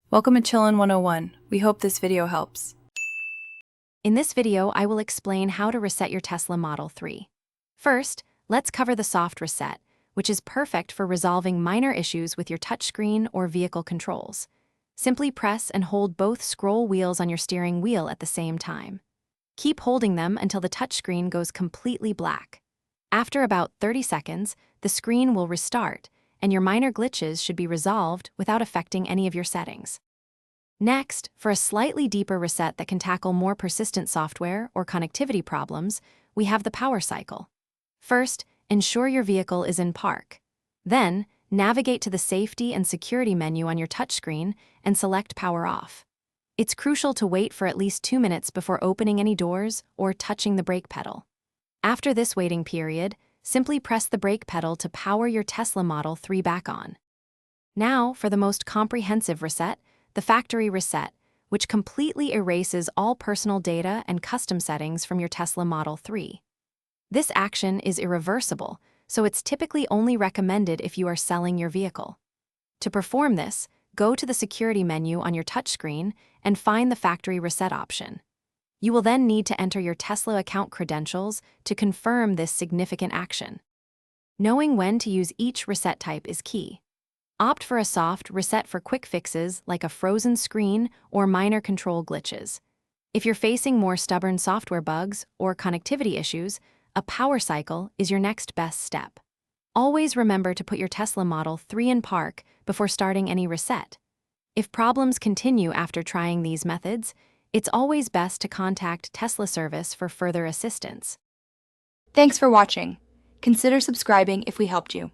Welcome to Chillin' 101. We hope this video helps. In this video, I will explain how to reset your Tesla Model 3. First, let's cover the soft reset, which is perfect for resolving minor issues with your touchscreen or vehicle controls. Simply press and hold both scroll wheels on your steering wheel at the same time. Keep holding them until the touchscreen goes completely black. After about 30 seconds, the screen will restart, and your minor glitches should be resolved without affecting any of your settings. Next, for a slightly deeper reset that can tackle more persistent software or connectivity problems, we have the power cycle. First, ensure your vehicle is in park. Then, navigate to the Safety and Security menu on your touchscreen and select Power Off. It's crucial to wait for at least 2 minutes before opening any doors or touching the brake pedal. After this waiting period, simply press the brake pedal to power your Tesla Model 3 back on. Now, for the most comprehensive reset, the factory reset, which completely erases all personal data and custom settings from your Tesla Model 3. This action is irreversible, so it's typically only recommended if you are selling your vehicle. To perform this, go to the Security menu on your touchscreen and find the factory reset option. You will then need to enter your Tesla account credentials to confirm this significant action. Knowing when to use each reset type is key. Opt for a soft reset for quick fixes like a frozen screen or minor control glitches. If you're facing more stubborn software bugs or connectivity issues, a power cycle is your next best step. Always remember to put your Tesla Model 3 in park before starting any reset. If problems continue after trying these methods, it's always best to contact Tesla service for further assistance. Thanks for watching. Consider subscribing if we helped you.